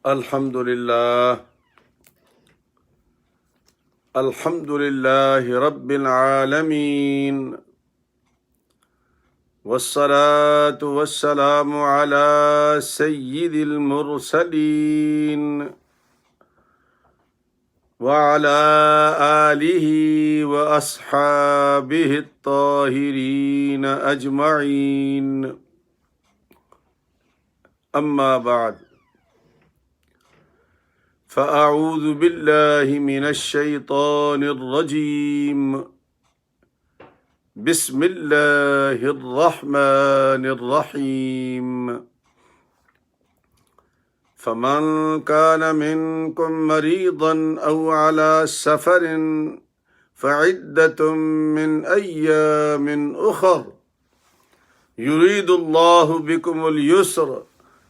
الحمد لله رب العالمين، والصلاة والسلام على سيد المرسلين وعلى آله وأصحابه الطاهرين أجمعين، أما بعد، فأعوذ بالله من الشيطان الرجيم، بسم الله الرحمن الرحيم، فمن كان منكم مريضا أو على سفر فعدة من أيام أخر، يريد الله بكم اليسر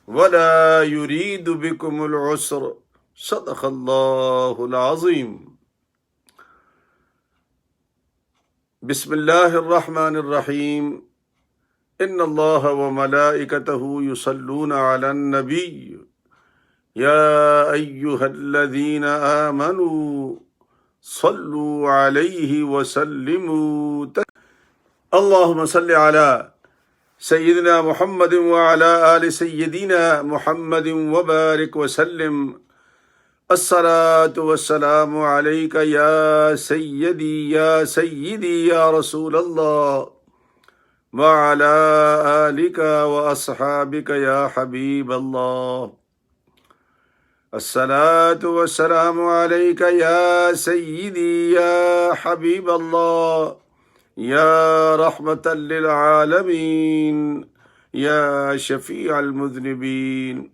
ولا يريد بكم العسر، صدق اللہ العظیم۔ بسم اللہ الرحمن الرحیم، ان اللہ وملائکتہ یصلون علی النبی یا ایہا الذین آمنوا صلوا علیہ وسلموا تسلیما۔ اللہم صل علی سیدنا محمد وعلی آل سیدنا محمد وبارک وسلم۔ الصلاة والسلام علیک یا سیدی یا رسول اللہ، وعلی آلک واصحابک یا حبیب اللہ۔ الصلاة والسلام علیک یا سیدی یا حبیب اللہ، یا رحمۃ للعالمین، یا شفیع المذنبین۔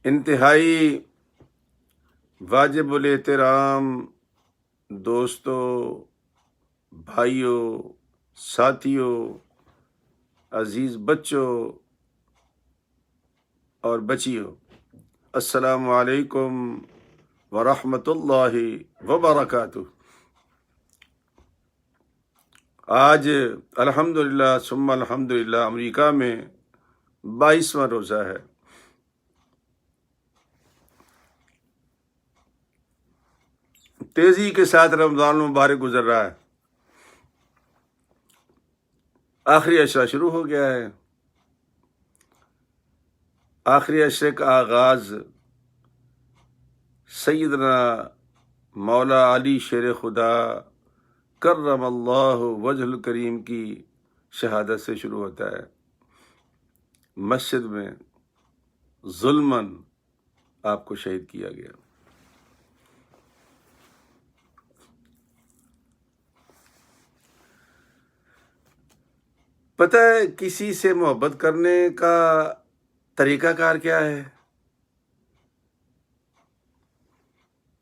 انتہائی واجب الاحترام دوستوں، بھائیوں، ساتھیوں، عزیز بچوں اور بچیوں، السلام علیکم ورحمۃ اللہ وبرکاتہ۔ آج الحمدللہ ثم الحمدللہ امریکہ میں 22واں روزہ ہے۔ تیزی کے ساتھ رمضان المبارک گزر رہا ہے، آخری عشرہ شروع ہو گیا ہے۔ آخری عشرے کا آغاز سیدنا مولا علی شیر خدا کرم اللہ وجہ الکریم کی شہادت سے شروع ہوتا ہے۔ مسجد میں ظلماً آپ کو شہید کیا گیا۔ پتہ ہے کسی سے محبت کرنے کا طریقہ کار کیا ہے؟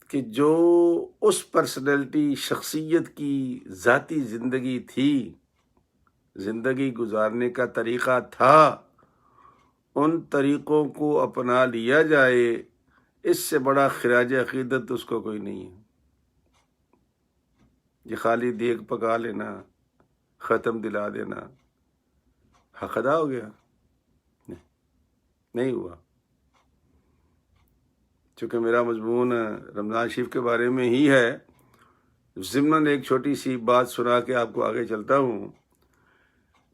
کہ جو اس پرسنالٹی شخصیت کی ذاتی زندگی تھی، زندگی گزارنے کا طریقہ تھا، ان طریقوں کو اپنا لیا جائے، اس سے بڑا خراج عقیدت اس کو کوئی نہیں ہے۔ یہ خالی دیگ پکا لینا، ختم دلا دینا، حق ادا ہو گیا؟ نہیں ہوا۔ چونکہ میرا مضمون رمضان شریف کے بارے میں ہی ہے، ضمناً ایک چھوٹی سی بات سنا کے آپ کو آگے چلتا ہوں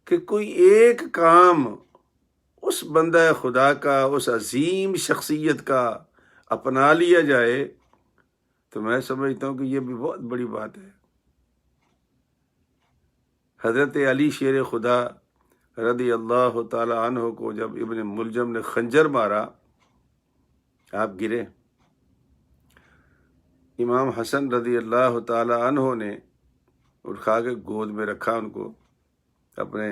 کہ کوئی ایک کام اس بندہ خدا کا، اس عظیم شخصیت کا اپنا لیا جائے تو میں سمجھتا ہوں کہ یہ بھی بہت بڑی بات ہے۔ حضرت علی شیر خدا رضی اللہ تعالی عنہ کو جب ابن ملجم نے خنجر مارا، آپ گرے، امام حسن رضی اللہ تعالی عنہ نے اٹھا کے گود میں رکھا، ان کو اپنے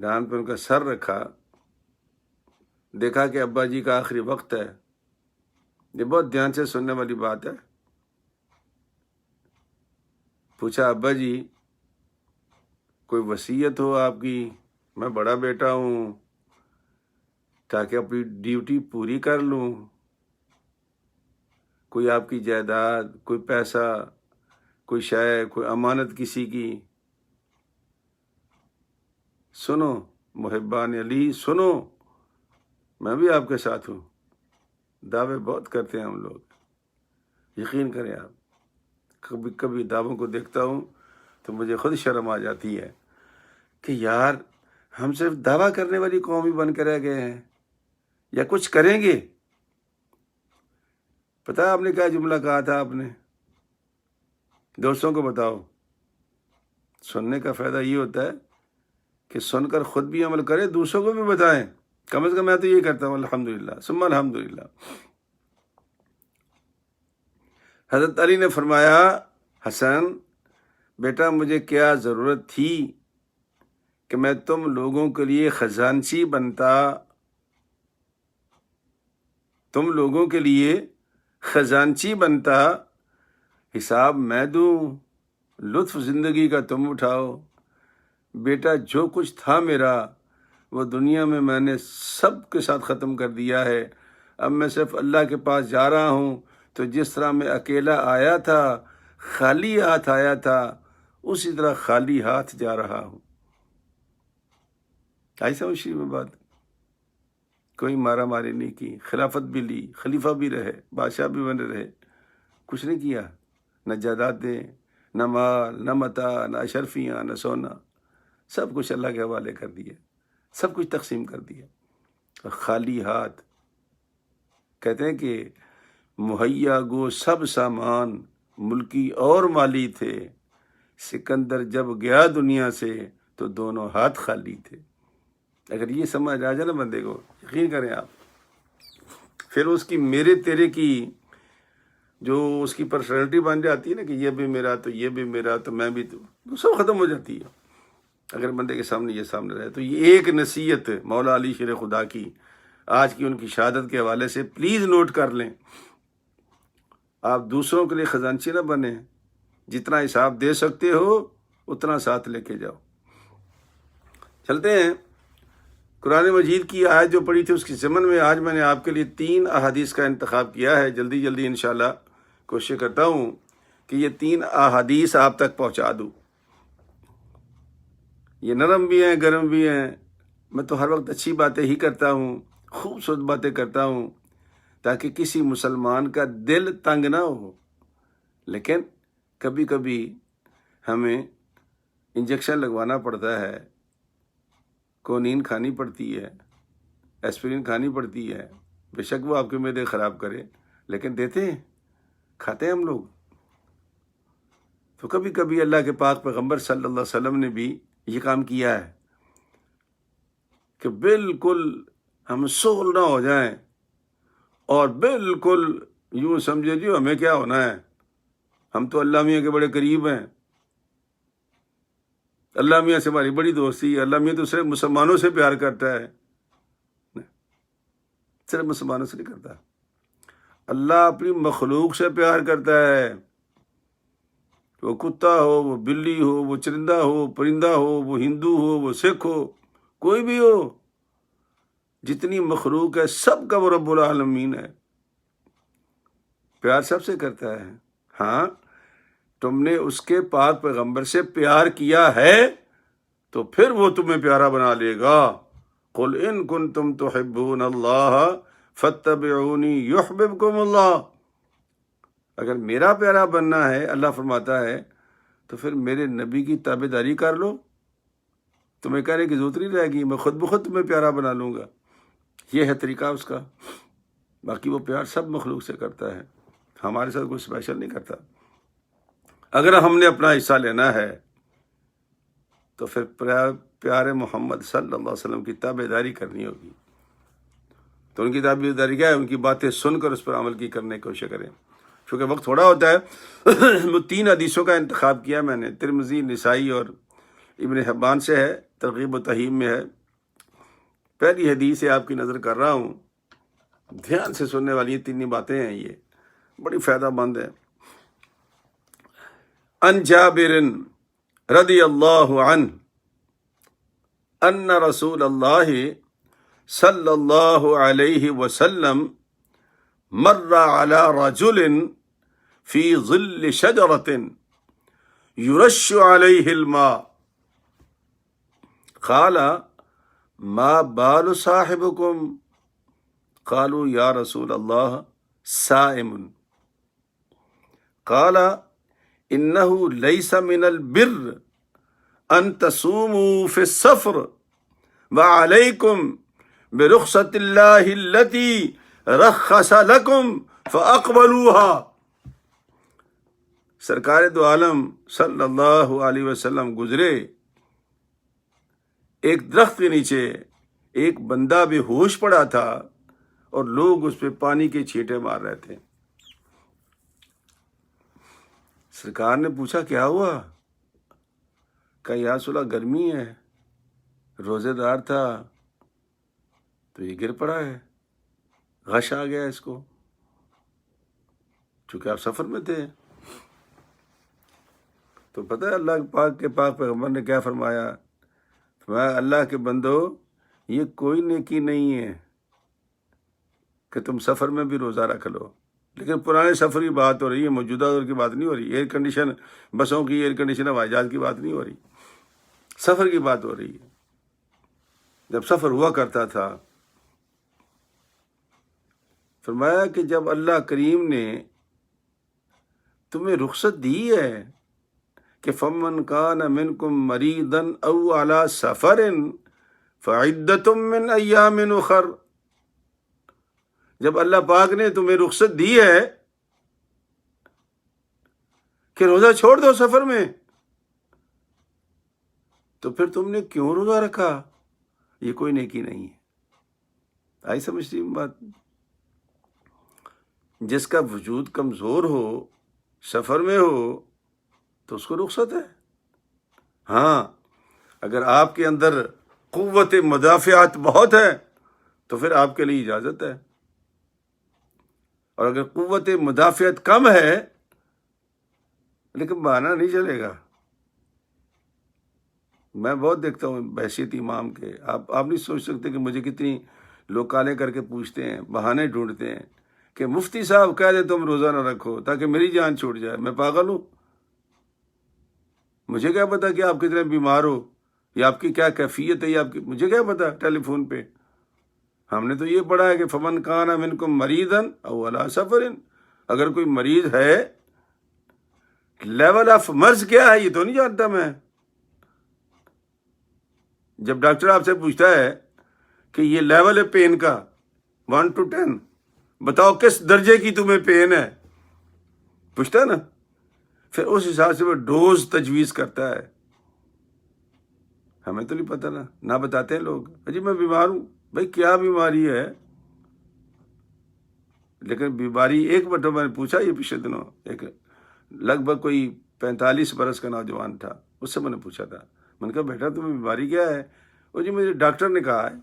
ران پہ ان کا سر رکھا، دیکھا کہ ابا جی کا آخری وقت ہے۔ یہ بہت دھیان سے سننے والی بات ہے۔ پوچھا ابا جی کوئی وصیت ہو آپ کی؟ میں بڑا بیٹا ہوں، تاکہ اپنی ڈیوٹی پوری کر لوں، کوئی آپ کی جائیداد، کوئی پیسہ، کوئی شے، کوئی امانت کسی کی۔ سنو محبان علی، سنو، میں بھی آپ کے ساتھ ہوں. دعوے بہت کرتے ہیں ہم لوگ، یقین کریں آپ. کبھی کبھی دعووں کو دیکھتا ہوں تو مجھے خود شرم آ جاتی ہے کہ یار ہم صرف دعویٰ کرنے والی قوم ہی بن کے رہ گئے ہیں، یا کچھ کریں گے؟ پتہ ہے آپ نے کیا جملہ کہا تھا؟ آپ نے دوستوں کو بتاؤ. سننے کا فائدہ یہ ہوتا ہے کہ سن کر خود بھی عمل کرے، دوسروں کو بھی بتائیں. کم از کم میں تو یہ کرتا ہوں. الحمدللہ ثم الحمدللہ. حضرت علی نے فرمایا، حسن بیٹا مجھے کیا ضرورت تھی کہ میں تم لوگوں کے لیے خزانچی بنتا، تم لوگوں کے لیے خزانچی بنتا، حساب میں دوں، لطف زندگی کا تم اٹھاؤ. بیٹا جو کچھ تھا میرا وہ دنیا میں نے سب کے ساتھ ختم کر دیا ہے. اب میں صرف اللہ کے پاس جا رہا ہوں تو جس طرح میں اکیلا آیا تھا، خالی ہاتھ آیا تھا، اسی طرح خالی ہاتھ جا رہا ہوں. آئی سمجھ میں بات؟ کوئی مارا ماری نہیں کی، خلافت بھی لی، خلیفہ بھی رہے، بادشاہ بھی بنے رہے، کچھ نہیں کیا. نہ جائیدادیں، نہ مال، نہ متاع، نہ اشرفیاں، نہ سونا، سب کچھ اللہ کے حوالے کر دیا، سب کچھ تقسیم کر دیا. اور خالی ہاتھ. کہتے ہیں کہ مہیا گو سب سامان ملکی اور مالی تھے، سکندر جب گیا دنیا سے تو دونوں ہاتھ خالی تھے. اگر یہ سمجھ آ جائے نا بندے کو، یقین کریں آپ، پھر اس کی میرے تیرے کی جو اس کی پرسنالٹی بن جاتی ہے نا کہ یہ بھی میرا تو یہ بھی میرا تو میں بھی تو سب ختم ہو جاتی ہے. اگر بندے کے سامنے یہ سامنے رہے تو یہ ایک نصیحت مولا علی شیر خدا کی آج کی ان کی شہادت کے حوالے سے پلیز نوٹ کر لیں. آپ دوسروں کے لیے خزانچی نہ بنیں، جتنا حساب دے سکتے ہو اتنا ساتھ لے کے جاؤ. چلتے ہیں. قرآن مجید کی آیت جو پڑھی تھی اس کی ضمن میں آج میں نے آپ کے لیے 3 احادیث کا انتخاب کیا ہے. جلدی جلدی انشاءاللہ کوشش کرتا ہوں کہ یہ 3 احادیث آپ تک پہنچا دوں. یہ نرم بھی ہیں، گرم بھی ہیں. میں تو ہر وقت اچھی باتیں ہی کرتا ہوں، خوبصورت باتیں کرتا ہوں تاکہ کسی مسلمان کا دل تنگ نہ ہو. لیکن کبھی کبھی ہمیں انجیکشن لگوانا پڑتا ہے، کونین کھانی پڑتی ہے، ایسپرین کھانی پڑتی ہے. بے شک وہ آپ کے معدے خراب کرے، لیکن دیتے ہیں، کھاتے ہیں ہم لوگ. تو کبھی کبھی اللہ کے پاک پیغمبر صلی اللہ علیہ وسلم نے بھی یہ کام کیا ہے کہ بالکل ہم سول نہ ہو جائیں اور بالکل یوں سمجھے جی ہمیں کیا ہونا ہے، ہم تو اللہ میاں کے بڑے قریب ہیں، اللہ میاں سے ہماری بڑی دوستی ہے، اللہ میاں تو صرف مسلمانوں سے پیار کرتا ہے. صرف مسلمانوں سے نہیں کرتا، اللہ اپنی مخلوق سے پیار کرتا ہے. وہ کتا ہو، وہ بلی ہو، وہ چرندہ ہو، پرندہ ہو، وہ ہندو ہو، وہ سکھ ہو، کوئی بھی ہو، جتنی مخلوق ہے سب کا وہ رب العالمین ہے، پیار سب سے کرتا ہے. ہاں تم نے اس کے پاک پیغمبر سے پیار کیا ہے تو پھر وہ تمہیں پیارا بنا لے گا. قل ان کنتم تحبون اللہ فاتبعونی یحببکم اللہ. اگر میرا پیارا بننا ہے، اللہ فرماتا ہے، تو پھر میرے نبی کی تابع داری کر لو. تمہیں کہنے کی ضرورت نہیں رہے گی، میں خود بخود تمہیں پیارا بنا لوں گا. یہ ہے طریقہ اس کا. باقی وہ پیار سب مخلوق سے کرتا ہے، ہمارے ساتھ کوئی اسپیشل نہیں کرتا. اگر ہم نے اپنا حصہ لینا ہے تو پھر پیارے محمد صلی اللہ علیہ وسلم کی تابع داری کرنی ہوگی. تو ان کی تابع داری کیا ہے؟ ان کی باتیں سن کر اس پر عمل کی کرنے کی کوشش کریں. چونکہ وقت تھوڑا ہوتا ہے، وہ 3 حدیثوں کا انتخاب کیا میں نے، ترمذی، نسائی اور ابن حبان سے ہے، ترغیب و ترہیب میں ہے. پہلی حدیث سے آپ کی نظر کر رہا ہوں، دھیان سے سننے والی یہ 3 باتیں ہیں، یہ بڑی فائدہ مند ہے. ان جابر رضی اللہ عنہ ان رسول اللہ صلی اللہ علیہ وسلم مر على رجل في ظل شجرة يرش عليه الماء قال ما بال صاحبكم قالوا یا رسول اللہ صائم قال انه ليس من البر ان تصوموا في السفر وعليكم برخصة الله التي رخص لكم فاقبلوها. سرکار دو عالم صلی اللہ علیہ وسلم گزرے، ایک درخت کے نیچے ایک بندہ بے ہوش پڑا تھا اور لوگ اس پہ پانی کے چھینٹے مار رہے تھے. سرکار نے پوچھا کیا ہوا؟ کہا یا رسول اللہ گرمی ہے، روزے دار تھا تو یہ گر پڑا ہے، غش آ گیا اس کو، چونکہ آپ سفر میں تھے. تو پتہ ہے اللہ پاک کے پاک پیغمبر نے کیا فرمایا؟ فرمایا اللہ کے بندو یہ کوئی نیکی نہیں ہے کہ تم سفر میں بھی روزہ رکھ لو. لیکن پرانے سفر کی بات ہو رہی ہے، موجودہ دور کی بات نہیں ہو رہی. ایئر کنڈیشن بسوں کی، ایئر کنڈیشن ہوائی جہاز کی بات نہیں ہو رہی، سفر کی بات ہو رہی ہے. جب سفر ہوا کرتا تھا، فرمایا کہ جب اللہ کریم نے تمہیں رخصت دی ہے کہ فمن کان منکم مریضا او علی سفر فعدۃ من ایام اخر، جب اللہ پاک نے تمہیں رخصت دی ہے کہ روزہ چھوڑ دو سفر میں، تو پھر تم نے کیوں روزہ رکھا؟ یہ کوئی نیکی نہیں ہے. آئی سمجھتی بات؟ جس کا وجود کمزور ہو، سفر میں ہو، تو اس کو رخصت ہے. ہاں اگر آپ کے اندر قوت مدافعت بہت ہے تو پھر آپ کے لیے اجازت ہے، اور اگر قوت مدافعت کم ہے لیکن بہانہ نہیں چلے گا. میں بہت دیکھتا ہوں بحیثیت امام کے، آپ نہیں سوچ سکتے کہ مجھے کتنی لوگ کالے کر کے پوچھتے ہیں، بہانے ڈھونڈتے ہیں کہ مفتی صاحب کہہ دے تم روزہ نہ رکھو تاکہ میری جان چھوٹ جائے. میں پاگل ہوں؟ مجھے کیا پتا کہ آپ کتنے بیمار ہو یا آپ کی کیا کیفیت ہے، یا آپ کی مجھے کیا پتا ٹیلی فون پہ. ہم نے تو یہ پڑھا ہے کہ فمن کان منکم مریضا او علی سفر، اگر کوئی مریض ہے، لیول آف مرض کیا ہے یہ تو نہیں جانتا میں. جب ڈاکٹر آپ سے پوچھتا ہے کہ یہ لیول ہے پین کا 1 to 10، بتاؤ کس درجے کی تمہیں پین ہے، پوچھتا ہے نا، پھر اس حساب سے وہ ڈوز تجویز کرتا ہے. ہمیں تو نہیں پتہ نا، نہ بتاتے ہیں لوگ جی میں بیمار ہوں. بھائی کیا بیماری ہے؟ لیکن بیماری ایک مرتبہ میں نے پوچھا یہ پچھلے دنوں، ایک لگ بھگ کوئی 45 برس کا نوجوان تھا، اس سے میں نے پوچھا تھا، میں نے کہا بیٹا تمہیں بیماری کیا ہے؟ وہ جی مجھے ڈاکٹر نے کہا ہے.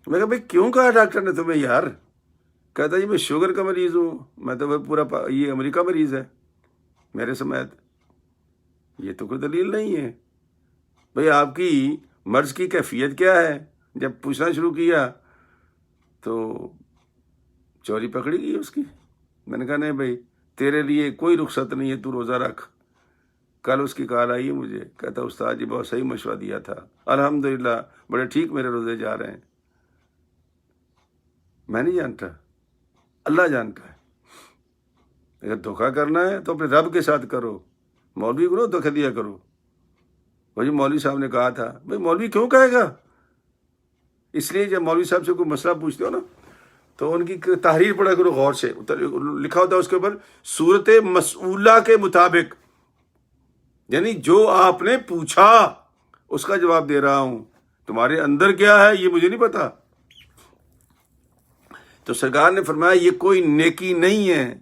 میں کہا بھائی کیوں کہا ڈاکٹر نے تمہیں یار؟ کہتا جی میں شوگر کا مریض ہوں. میں تو پورا یہ امریکہ مریض ہے میرے سمیت. یہ تو کوئی دلیل نہیں ہے. بھئی آپ کی مرض کی کیفیت کیا ہے؟ جب پوچھنا شروع کیا تو چوری پکڑی گئی اس کی. میں نے کہا نہیں بھائی تیرے لیے کوئی رخصت نہیں ہے، تو روزہ رکھ. کل اس کی کال آئی ہے مجھے، کہتا استاد جی بہت صحیح مشورہ دیا تھا، الحمدللہ بڑے ٹھیک میرے روزے جا رہے ہیں. میں نہیں جانتا، اللہ جانتا ہے. اگر دھوکہ کرنا ہے تو اپنے رب کے ساتھ کرو، مولوی کو نہ دھوکہ دیا کرو. وہ جو مولوی صاحب نے کہا تھا، بھائی مولوی کیوں کہے گا؟ اس لیے جب مولوی صاحب سے کوئی مسئلہ پوچھتے ہو نا تو ان کی تحریر پڑھا کرو غور سے. لکھا ہوتا ہے اس کے اوپر صورت مسئولہ کے مطابق، یعنی جو آپ نے پوچھا اس کا جواب دے رہا ہوں، تمہارے اندر کیا ہے یہ مجھے نہیں پتا. تو سرکار نے فرمایا یہ کوئی نیکی نہیں ہے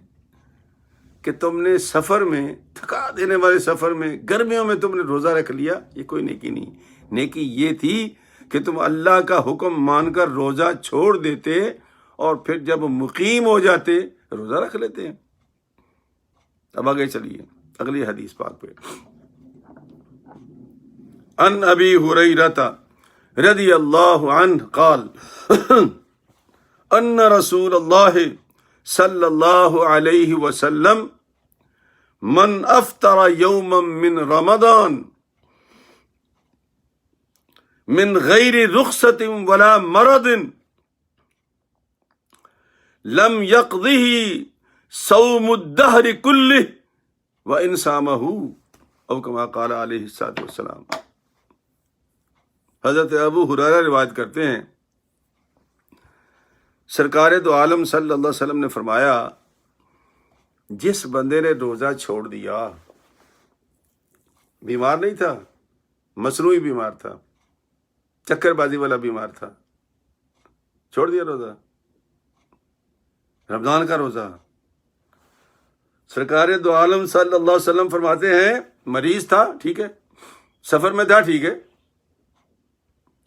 کہ تم نے سفر میں، تھکا دینے والے سفر میں، گرمیوں میں تم نے روزہ رکھ لیا، یہ کوئی نیکی نہیں. نیکی یہ تھی کہ تم اللہ کا حکم مان کر روزہ چھوڑ دیتے اور پھر جب مقیم ہو جاتے روزہ رکھ لیتے ہیں. اب آگے چلیے اگلی حدیث پاک پہ. ان ابی ہریرہ رضی اللہ عنہ قال ان رسول اللہ صلی اللہ علیہ وسلم من افطر یوما من رمضان من غیر رخصت ولا مرض لم يقضه صوم الدهر كله وإن صامه او كما قال علیہ الصلوۃ والسلام۔ حضرت ابو ہریرہ روایت کرتے ہیں، سرکار دو عالم صلی اللہ علیہ وسلم نے فرمایا، جس بندے نے روزہ چھوڑ دیا، بیمار نہیں تھا، مصنوعی بیمار تھا، چکر بازی والا بیمار تھا، چھوڑ دیا روزہ، رمضان کا روزہ، سرکار دو عالم صلی اللہ علیہ وسلم فرماتے ہیں، مریض تھا ٹھیک ہے، سفر میں تھا ٹھیک ہے،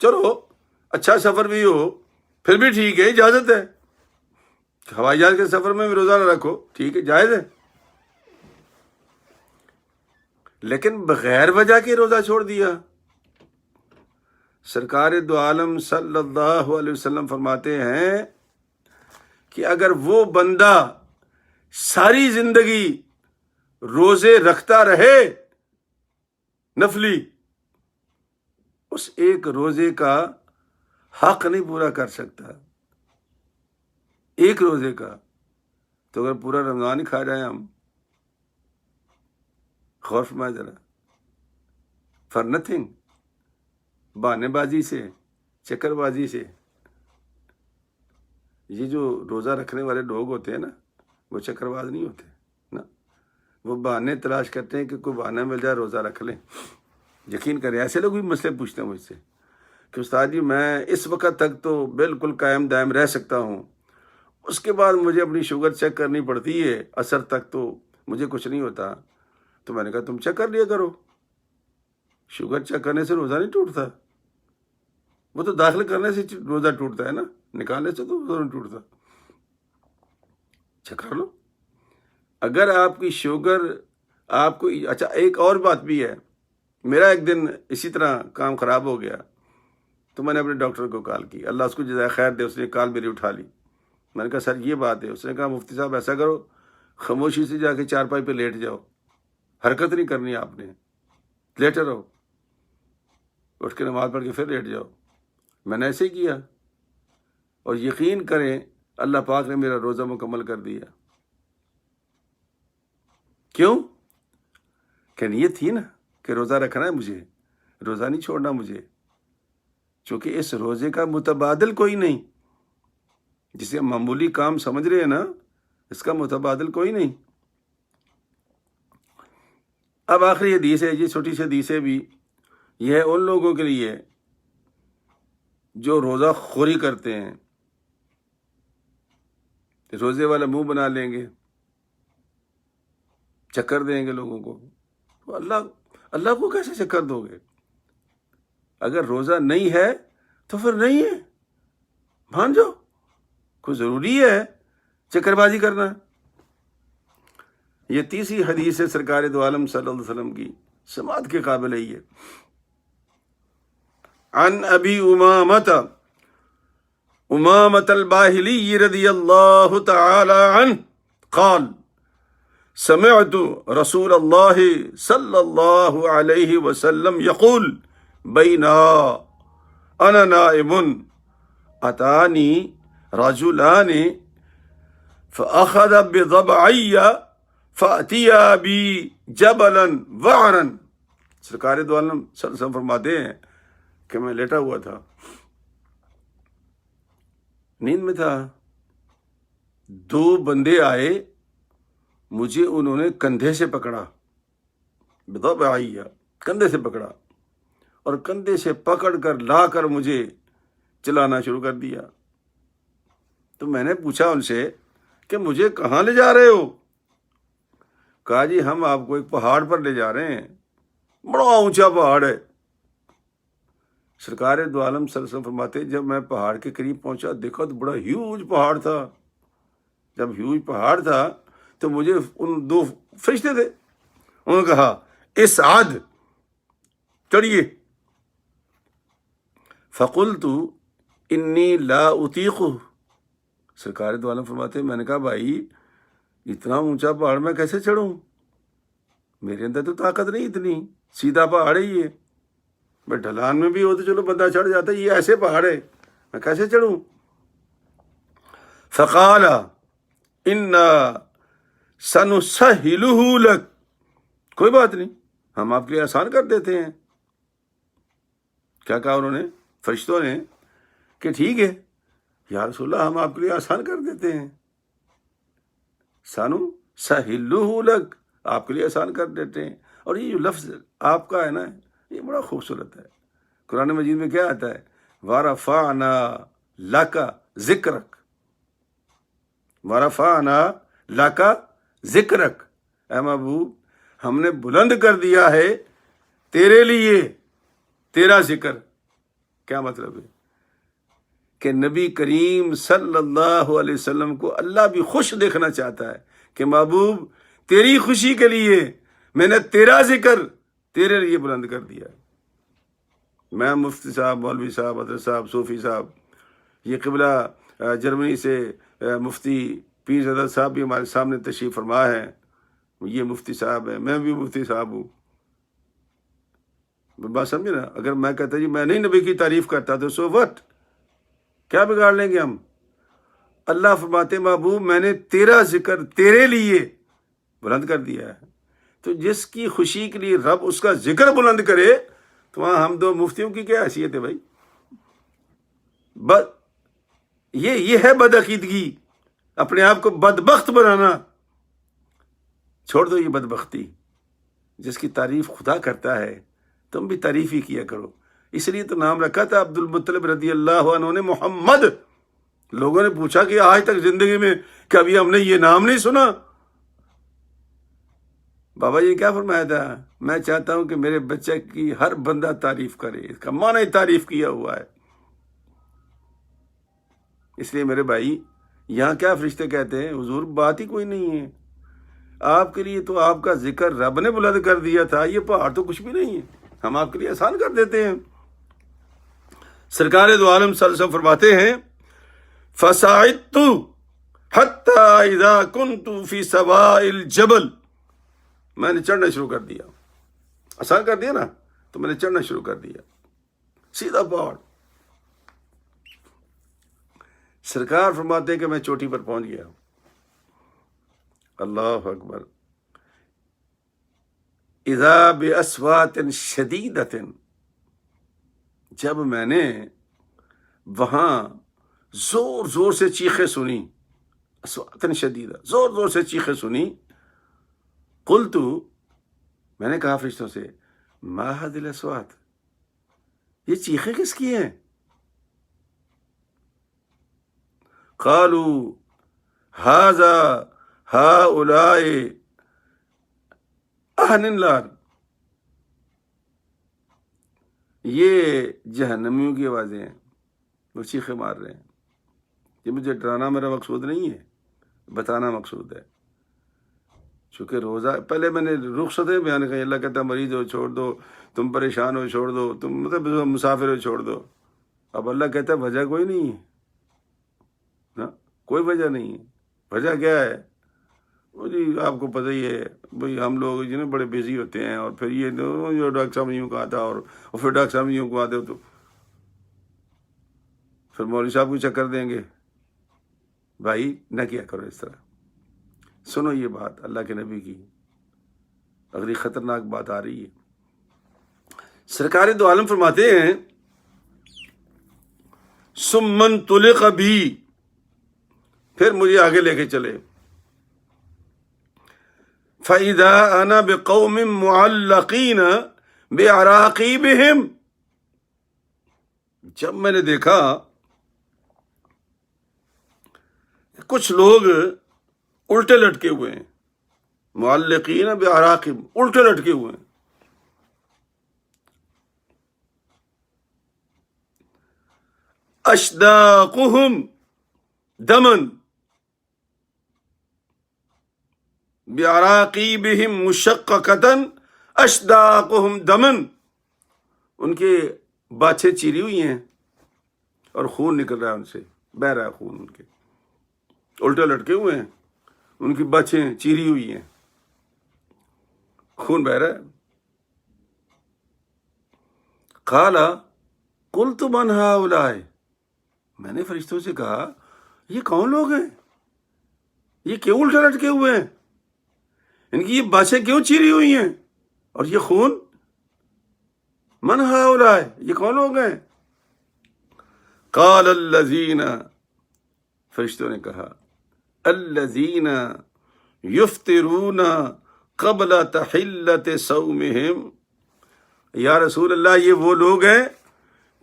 چلو اچھا سفر بھی ہو پھر بھی ٹھیک ہے، اجازت ہے، ہوائی جہاز کے سفر میں بھی روزہ نہ رکھو ٹھیک ہے، جائز ہے، لیکن بغیر وجہ کے روزہ چھوڑ دیا۔ سرکار دو عالم صلی اللہ علیہ وسلم فرماتے ہیں کہ اگر وہ بندہ ساری زندگی روزے رکھتا رہے نفلی، اس ایک روزے کا حق نہیں پورا کر سکتا، ایک روزے کا، تو اگر پورا رمضان ہی کھا جائیں ہم، خوف میں ذرا فار نتھنگ، بہانے بازی سے، چکر بازی سے۔ یہ جو روزہ رکھنے والے لوگ ہوتے ہیں نا، وہ چکر باز نہیں ہوتے نا، وہ بہانے تلاش کرتے ہیں کہ کوئی بہانہ مل جائے روزہ رکھ لیں۔ یقین کریں ایسے لوگ بھی مسئلے پوچھتے ہیں مجھ سے کہ استاد جی میں اس وقت تک تو بالکل قائم دائم رہ سکتا ہوں، اس کے بعد مجھے اپنی شوگر چیک کرنی پڑتی ہے، عصر تک تو مجھے کچھ نہیں ہوتا۔ تو میں نے کہا تم چیک کر لیا کرو، شوگر چیک کرنے سے روزہ نہیں ٹوٹتا، وہ تو داخل کرنے سے روزہ ٹوٹتا ہے نا، نکالنے سے تو روزہ نہیں ٹوٹتا، چیک کر لو۔ اگر آپ کی شوگر آپ کو، اچھا ایک اور بات بھی ہے، میرا ایک دن اسی طرح کام خراب ہو گیا تو میں نے اپنے ڈاکٹر کو کال کی، اللہ اس کو جزائے خیر دے، اس نے کال میری اٹھا لی۔ میں نے کہا سر یہ بات ہے، اس نے کہا مفتی صاحب ایسا کرو، خاموشی سے جا کے چارپائی پہ لیٹ جاؤ، حرکت نہیں کرنی آپ نے، لیٹے رہو، اٹھ کے نماز پڑھ کے پھر لیٹ جاؤ۔ میں نے ایسے ہی کیا، اور یقین کریں اللہ پاک نے میرا روزہ مکمل کر دیا۔ کیوں؟ کہ نیت تھی نا کہ روزہ رکھنا ہے مجھے، روزہ نہیں چھوڑنا مجھے، چونکہ اس روزے کا متبادل کوئی نہیں، جسے ہم معمولی کام سمجھ رہے ہیں نا، اس کا متبادل کوئی نہیں۔ اب آخری حدیث ہے، یہ چھوٹی سی حدیث ہے بھی، یہ ہے ان لوگوں کے لیے جو روزہ خوری کرتے ہیں، روزے والا منہ بنا لیں گے، چکر دیں گے لوگوں کو، تو اللہ کو کیسے چکر دو گے؟ اگر روزہ نہیں ہے تو پھر نہیں ہے، مان جاؤ، کوئی ضروری ہے چکر بازی کرنا؟ یہ تیسری حدیث ہے سرکار دو عالم صلی اللہ علیہ وسلم کی، سماعت کے قابل ہے یہ۔ عن ابی امامۃ الباہلی رضی اللہ تعالی عنہ قال سمعت رسول اللہ صلی اللہ علیہ وسلم یقول بینا انا نائم اتانی رجلان فاخذ بضبعی فاتیا بی جبلا وعرا۔ سرکار دو عالم صلی اللہ علیہ وسلم فرماتے ہیں کہ میں لیٹا ہوا تھا، نیند میں تھا، دو بندے آئے، مجھے انہوں نے کندھے سے پکڑا، بضبعی، کندھے سے پکڑا، اور کندھے سے پکڑ کر لا کر مجھے چلانا شروع کر دیا۔ تو میں نے پوچھا ان سے کہ مجھے کہاں لے جا رہے ہو؟ کہا جی ہم آپ کو ایک پہاڑ پر لے جا رہے ہیں، بڑا اونچا پہاڑ ہے۔ سرکار دو عالم صلی اللہ علیہ وسلم فرماتے جب میں پہاڑ کے قریب پہنچا، دیکھا تو بڑا ہیوج پہاڑ تھا۔ جب ہیوج پہاڑ تھا تو مجھے ان دو فرشتے تھے، انہوں نے کہا اصعد، چڑھیے۔ فقلت انی لا اطیق، سرکار دو عالم فرماتے میں نے کہا بھائی اتنا اونچا پہاڑ میں کیسے چڑھوں، میرے اندر تو طاقت نہیں اتنی، سیدھا پہاڑ ہے یہ، میں ڈھلان میں بھی ہو تو چلو بندہ چڑھ جاتا ہے، یہ ایسے پہاڑ ہے میں کیسے چڑھوں؟ فقال، انا سنسہلہ لک، کوئی بات نہیں، ہم آپ کے لیے آسان کر دیتے ہیں۔ کیا کہا انہوں نے فرشتوں نے کہ ٹھیک ہے یا رسول اللہ، ہم آپ کے لیے آسان کر دیتے ہیں، سنسہلہ لک، آپ کے لیے آسان کر دیتے ہیں۔ اور یہ جو لفظ آپ کا ہے نا، یہ بڑا خوبصورت ہے۔ قرآن مجید میں کیا آتا ہے؟ وَرَفَعْنَا لَكَ ذِكْرَكَ، وَرَفَعْنَا لَكَ ذِكْرَكَ، اے محبوب ہم نے بلند کر دیا ہے تیرے لیے تیرا ذکر۔ کیا مطلب ہے؟ کہ نبی کریم صلی اللہ علیہ وسلم کو اللہ بھی خوش دیکھنا چاہتا ہے کہ محبوب تیری خوشی کے لیے میں نے تیرا ذکر تیرے لیے بلند کر دیا۔ میں مفتی صاحب، مولوی صاحب، حضرت صاحب، صوفی صاحب، یہ قبلہ جرمنی سے مفتی پیر حضرت صاحب بھی ہمارے سامنے تشریف فرما ہے، یہ مفتی صاحب ہے، میں بھی مفتی صاحب ہوں۔ بات سمجھے نا؟ اگر میں کہتا جی میں نہیں نبی کی تعریف کرتا تو سو وٹ، کیا بگاڑ لیں گے ہم؟ اللہ فرماتے محبوب میں نے تیرا ذکر تیرے لیے بلند کر دیا ہے۔ تو جس کی خوشی کے لیے رب اس کا ذکر بلند کرے تو وہاں ہم دو مفتیوں کی کیا حیثیت ہے بھائی؟ یہ ہے بدعقیدگی، اپنے آپ کو بدبخت بنانا۔ چھوڑ دو یہ بدبختی، جس کی تعریف خدا کرتا ہے تم بھی تعریف ہی کیا کرو۔ اس لیے تو نام رکھا تھا عبد المطلب رضی اللہ عنہ نے محمد۔ لوگوں نے پوچھا کہ آج تک زندگی میں کبھی ہم نے یہ نام نہیں سنا۔ بابا جی کیا فرمایا تھا؟ میں چاہتا ہوں کہ میرے بچے کی ہر بندہ تعریف کرے، اس کا معنی تعریف کیا ہوا ہے۔ اس لیے میرے بھائی یہاں کیا فرشتے کہتے ہیں؟ حضور بات ہی کوئی نہیں ہے، آپ کے لیے تو آپ کا ذکر رب نے بلند کر دیا تھا، یہ پہاڑ تو کچھ بھی نہیں ہے، ہم آپ کے لیے آسان کر دیتے ہیں۔ سرکار دو عالم صلی اللہ علیہ وسلم فرماتے ہیں فَصَعِدْتُ حَتَّى إِذَا كُنْتُ فِي سَوَاءِ الْجَبَلِ، میں نے چڑھنا شروع کر دیا، آسان کر دیا نا، تو میں نے چڑھنا شروع کر دیا، سیدھا پہاڑ۔ سرکار فرماتے ہیں کہ میں چوٹی پر پہنچ گیا، اللہ اکبر، اذا باصوات شدیدۃ، جب میں نے وہاں زور زور سے چیخیں سنی، اصوات شدیدہ، زور زور سے چیخیں سنی، قلت، میں نے کہا فرشتوں سے ما هذه الاصوات، یہ چیخیں کس کی ہیں؟ قالوا هذا هؤلاء اہل النار، یہ جہنمیوں کی آوازیں ہیں، وہ چیخیں مار رہے ہیں۔ یہ مجھے ڈرانا میرا مقصود نہیں ہے، بتانا مقصود ہے۔ چونکہ روزہ پہلے میں نے رخصتیں بیان کی، اللہ کہتا ہے مریض ہو چھوڑ دو، تم پریشان ہو چھوڑ دو، تم مطلب مسافر ہو چھوڑ دو۔ اب اللہ کہتا ہے وجہ کوئی نہیں ہے نا، کوئی وجہ نہیں ہے۔ وجہ کیا ہے؟ وہ جی آپ کو پتہ ہی ہے بھئی، ہم لوگ جو نا بڑے بیزی ہوتے ہیں، اور پھر یہ جو ڈاکٹر صاحب نے یوں کہا تھا، اور پھر ڈاکٹر صاحب نے یوں کہا تھا، تو پھر مولوی صاحب کو چکر دیں گے۔ بھائی نہ کیا کرو اس طرح، سنو یہ بات اللہ کے نبی کی، اگلی خطرناک بات آ رہی ہے۔ سرکار دو عالم فرماتے ہیں ثم انطلق بی، پھر مجھے آگے لے کے چلے، فَإِذَا أَنَا بِقَوْمٍ مُعَلَّقِينَ بِأَرَاقِيبِهِمْ، جب میں نے دیکھا کچھ لوگ الٹے لٹکے ہوئے ہیں، معلقین بِأَرَاقِبْ، الٹے لٹکے ہوئے ہیں، اشداقهم دمن بعراقیبہم مشققۃ اشداقهم دمن، ان کے باچھیں چیری ہوئی ہیں اور خون نکل رہا ہے، ان سے بہہ رہا ہے خون، ان کے الٹے لٹکے ہوئے ہیں، ان کی باچھیں چیری ہوئی ہیں، خون بہہ رہا ہے۔ قال قلت من هؤلاء، میں نے فرشتوں سے کہا یہ کون لوگ ہیں؟ یہ کیوں الٹے لٹکے ہوئے ہیں؟ ان کی یہ باتیں کیوں چیری ہوئی ہیں؟ اور یہ خون من ہؤلاء، یہ کون لوگ ہیں؟ قال الذین، فرشتوں نے کہا، الذین یفطرون قبل تحلت صومہم، یا رسول اللہ یہ وہ لوگ ہیں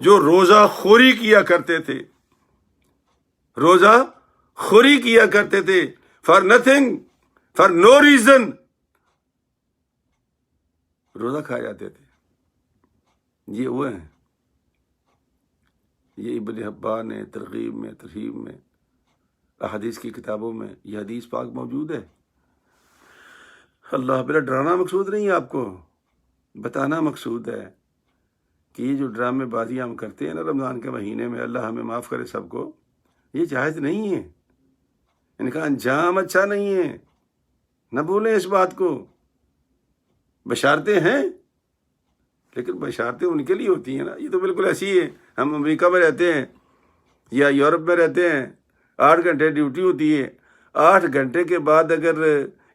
جو روزہ خوری کیا کرتے تھے، روزہ خوری کیا کرتے تھے، for nothing, for no reason روزہ کھا جاتے تھے۔ یہ وہ ہیں، یہ ابن حبان نے ترغیب میں، ترہیب میں، احادیث کی کتابوں میں یہ حدیث پاک موجود ہے۔ اللہ بلا ڈرانا مقصود نہیں ہے، آپ کو بتانا مقصود ہے کہ یہ جو ڈرامے بازی ہم کرتے ہیں نا رمضان کے مہینے میں، اللہ ہمیں معاف کرے سب کو، یہ جائز نہیں ہے، ان کا انجام اچھا نہیں ہے، نہ بھولیں اس بات کو۔ بشارتیں ہیں لیکن بشارتیں ان کے لیے ہوتی ہیں نا، یہ تو بالکل ایسی ہے، ہم امریکہ میں رہتے ہیں یا یورپ میں رہتے ہیں، 8 گھنٹے ڈیوٹی ہوتی ہے، 8 گھنٹے کے بعد اگر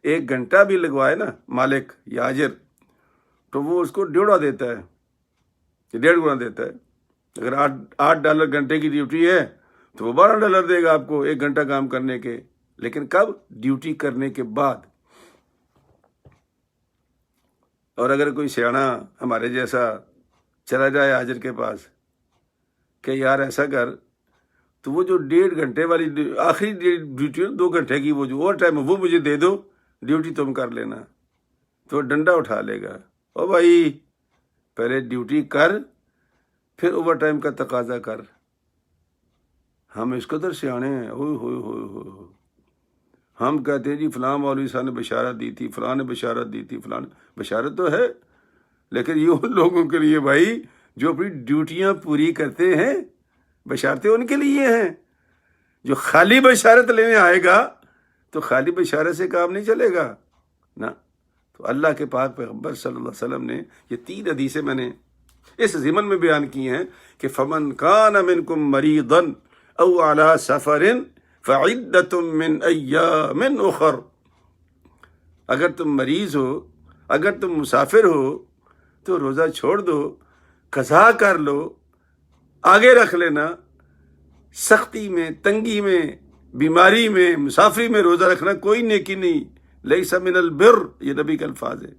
1 گھنٹہ بھی لگوائے نا مالک یا اجر، تو وہ اس کو ڈیڑھا دیتا ہے، 1.5 گنا دیتا ہے۔ اگر $8 گھنٹے کی ڈیوٹی ہے تو وہ $12 دے گا آپ کو 1 گھنٹہ کام کرنے کے، لیکن کب؟ ڈیوٹی کرنے کے بعد۔ اور اگر کوئی سیاڑا ہمارے جیسا چلا جائے حاجر کے پاس کہ یار ایسا کر، تو وہ جو 1.5 گھنٹے والی آخری ڈیوٹی 2 گھنٹے کی، وہ جو اوور ٹائم ہے وہ مجھے دے دو، ڈیوٹی تم کر لینا، تو وہ ڈنڈا اٹھا لے گا، او بھائی پہلے ڈیوٹی کر پھر اوور ٹائم کا تقاضا کر۔ ہم اس قدر سیانے ہیں، ہوئے ہوئے ہوئے ہوئے، ہم کہتے ہیں جی فلاں مولوی صاحب نے بشارت دی تھی، فلاں نے بشارت دی تھی، فلاں بشارت تو ہے، لیکن یہ ان لوگوں کے لیے بھائی جو اپنی ڈیوٹیاں پوری کرتے ہیں، بشارتیں ان کے لیے ہیں۔ جو خالی بشارت لینے آئے گا تو خالی بشارت سے کام نہیں چلے گا نا۔ تو اللہ کے پاک پیغمبر صلی اللہ علیہ وسلم نے یہ 3 حدیثیں میں نے اس ضمن میں بیان کی ہیں کہ فمن کان منکم مریضا او علی سفر فعدۃ من ایام اخر، اگر تم مریض ہو، اگر تم مسافر ہو تو روزہ چھوڑ دو، قضا کر لو، آگے رکھ لینا۔ سختی میں، تنگی میں، بیماری میں، مسافری میں روزہ رکھنا کوئی نیکی نہیں، لیس من البر، یہ نبی کا الفاظ ہے۔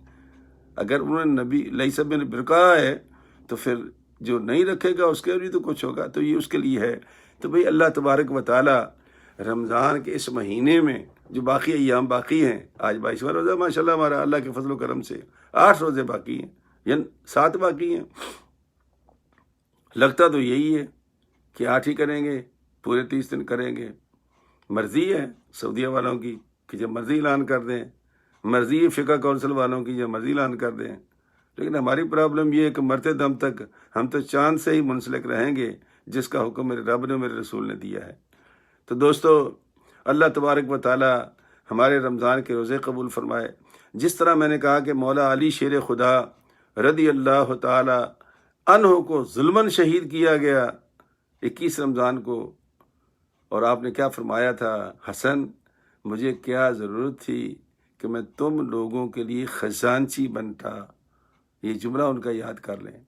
اگر انہوں نے نبی لیس من البر کہا ہے تو پھر جو نہیں رکھے گا اس کے لیے تو کچھ ہوگا، تو یہ اس کے لیے ہے۔ تو بھئی اللہ تبارک و تعالی رمضان کے اس مہینے میں جو باقی ایام باقی ہیں، آج 22واں روزہ ماشاءاللہ ہمارا اللہ کے فضل و کرم سے 8 روزے باقی ہیں، یعنی 7 باقی ہیں۔ لگتا تو یہی ہے کہ 8 ہی کریں گے، پورے 30 دن کریں گے۔ مرضی ہے سعودیہ والوں کی کہ جب مرضی اعلان کر دیں، مرضی ہے فقہ کونسل والوں کی جب مرضی اعلان کر دیں، لیکن ہماری پرابلم یہ ہے کہ مرتے دم تک ہم تو چاند سے ہی منسلک رہیں گے جس کا حکم میرے رب نے، میرے رسول نے دیا ہے۔ تو دوستو، اللہ تبارک و تعالی ہمارے رمضان کے روزے قبول فرمائے۔ جس طرح میں نے کہا کہ مولا علی شیر خدا رضی اللہ تعالی عنہ کو ظلماً شہید کیا گیا 21 رمضان کو، اور آپ نے کیا فرمایا تھا، حسن مجھے کیا ضرورت تھی کہ میں تم لوگوں کے لیے خزانچی بنتا۔ یہ جملہ ان کا یاد کر لیں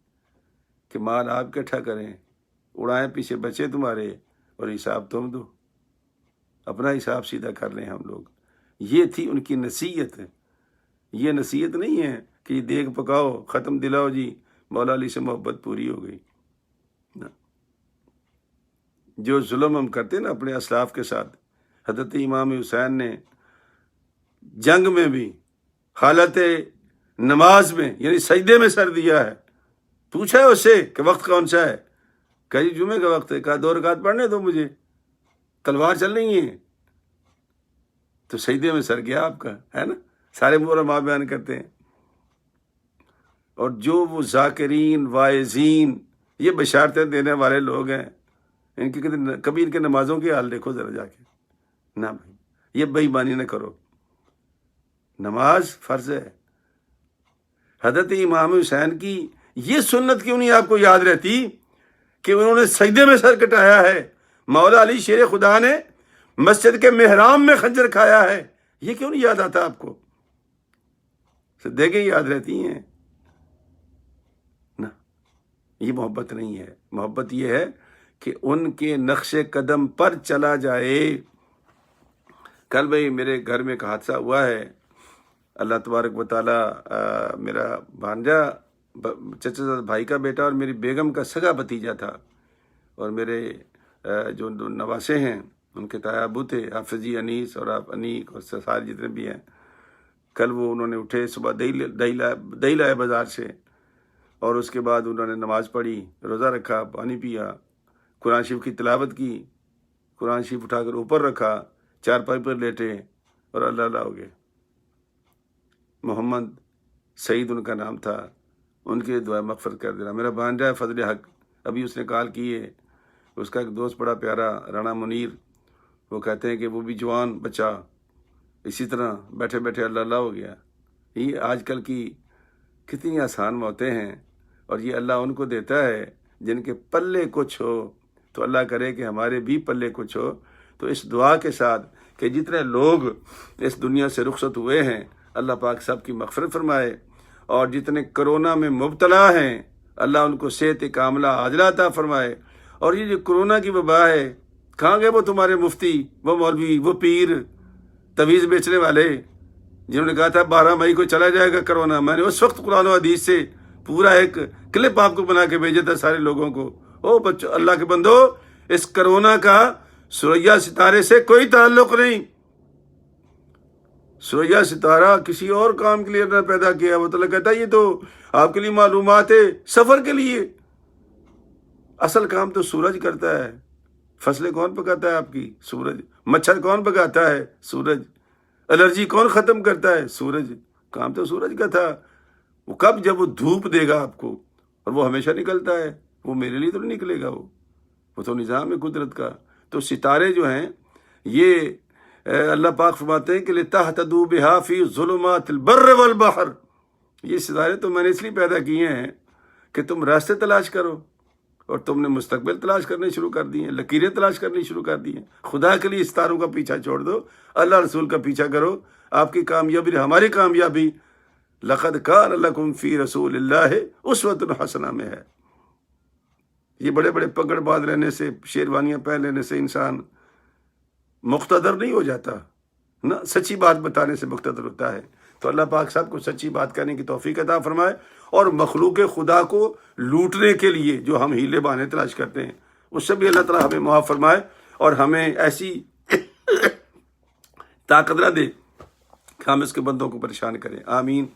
کہ مال آپ اکٹھا کریں، اڑائیں پیچھے بچے تمہارے، اور حساب تم دو، اپنا حساب سیدھا کر لیں ہم لوگ۔ یہ تھی ان کی نصیحت۔ یہ نصیحت نہیں ہے کہ یہ دیگ پکاؤ، ختم دلاؤ جی مولا علی سے محبت پوری ہو گئی۔ جو ظلم ہم کرتے ہیں نا اپنے اسلاف کے ساتھ، حضرت امام حسین نے جنگ میں بھی حالت نماز میں یعنی سجدے میں سر دیا ہے۔ پوچھا ہے اس سے کہ وقت کون سا ہے، کہا جی جمعے کا وقت ہے، کہا 2 رکعت پڑھنے دو مجھے، تلوار چل رہی ہے، تو سجدے میں سر گیا آپ کا، ہے نا۔ سارے علماء بیان کرتے ہیں۔ اور جو وہ ذاکرین واعظین یہ بشارتیں دینے والے لوگ ہیں، ان کی کبھی ان کے نمازوں کی حال دیکھو ذرا جا کے، نہ بھائی یہ بے ایمانی نہ کرو، نماز فرض ہے۔ حضرت امام حسین کی یہ سنت کیوں نہیں آپ کو یاد رہتی کہ انہوں نے سجدے میں سر کٹایا ہے؟ مولا علی شیر خدا نے مسجد کے محراب میں خنجر کھایا ہے، یہ کیوں نہیں یاد آتا آپ کو؟ دیکھیں یاد رہتی ہیں نا؟ یہ محبت نہیں ہے. محبت یہ ہے کہ ان کے نقش قدم پر چلا جائے. کل بھائی میرے گھر میں ایک حادثہ ہوا ہے. اللہ تبارک و تعالیٰ میرا بھانجا چچا بھائی کا بیٹا اور میری بیگم کا سگا بھتیجا تھا، اور میرے جو نواسے ہیں ان کے تایا ابو تھے، حافظ جی انیس اور آپ انیک اور سارے جتنے بھی ہیں. کل وہ انہوں نے اٹھے صبح دہی لائے بازار سے، اور اس کے بعد انہوں نے نماز پڑھی، روزہ رکھا، پانی پیا، قرآن شریف کی تلاوت کی، قرآن شریف اٹھا کر اوپر رکھا، چارپائی پر لیٹے اور اللہ اللہ ہو گئے. محمد سعید ان کا نام تھا، ان کے دعا مغفرت کر دینا. میرا بھانجا فضل حق ابھی اس نے کال کی ہے، اس کا ایک دوست بڑا پیارا رانا منیر، وہ کہتے ہیں کہ وہ بھی جوان بچہ اسی طرح بیٹھے بیٹھے اللہ اللہ ہو گیا. یہ آج کل کی کتنی آسان موتیں ہیں، اور یہ اللہ ان کو دیتا ہے جن کے پلے کچھ ہو. تو اللہ کرے کہ ہمارے بھی پلے کچھ ہو. تو اس دعا کے ساتھ کہ جتنے لوگ اس دنیا سے رخصت ہوئے ہیں اللہ پاک سب کی مغفرت فرمائے، اور جتنے کرونا میں مبتلا ہیں اللہ ان کو صحت کاملہ عاجلہ عطا فرمائے. اور یہ جو کرونا کی وبا ہے، کہاں گئے وہ تمہارے مفتی، وہ مولوی، وہ پیر، تویز بیچنے والے جنہوں نے کہا تھا 12 مئی کو چلا جائے گا کرونا؟ میں نے اس وقت قرآن و حدیث سے پورا ایک کلپ آپ کو بنا کے بھیجا تھا سارے لوگوں کو. او بچوں، اللہ کے بندو، اس کرونا کا سوریا ستارے سے کوئی تعلق نہیں. سوریا ستارہ کسی اور کام کے لیے نہ پیدا کیا. وہ تو کہتا ہے یہ تو آپ کے لیے معلومات ہے سفر کے لیے. اصل کام تو سورج کرتا ہے. فصلیں کون پکاتا ہے آپ کی؟ سورج. مچھر کون پکاتا ہے؟ سورج. الرجی کون ختم کرتا ہے؟ سورج. کام تو سورج کا تھا. وہ کب؟ جب وہ دھوپ دے گا آپ کو، اور وہ ہمیشہ نکلتا ہے. وہ میرے لیے تو نہیں نکلے گا، وہ تو نظام ہے قدرت کا. تو ستارے جو ہیں یہ اللہ پاک فرماتے ہیں کہ لِتَهْتَدُوا بِهَا فِي ظُلُمَاتِ الْبَرِّ وَالْبَحْرِ. یہ ستارے تو میں نے اس لیے پیدا کیے ہیں کہ تم راستے تلاش کرو، اور تم نے مستقبل تلاش کرنے شروع کر دی ہیں، لکیریں تلاش کرنی شروع کر دی ہیں. خدا کے لیے ستاروں کا پیچھا چھوڑ دو، اللہ رسول کا پیچھا کرو. آپ کی کامیابی ہماری کامیابی لقد کان لکم فی رسول اللہ اسوۃ حسنہ میں ہے. یہ بڑے بڑے پگڑ باندھ لینے سے، شیروانیاں پہن لینے سے انسان مقتدر نہیں ہو جاتا نا، سچی بات بتانے سے مقتدر ہوتا ہے. تو اللہ پاک سب کو سچی بات کرنے کی توفیق عطا فرمائے، اور مخلوق خدا کو لوٹنے کے لیے جو ہم ہیلے بہانے تلاش کرتے ہیں اس سے بھی اللہ تعالیٰ ہمیں معاف فرمائے، اور ہمیں ایسی طاقت نہ دے کہ ہم اس کے بندوں کو پریشان کریں. آمین.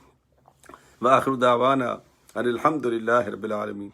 وآخر دعوانا ان الحمد للہ رب العالمین.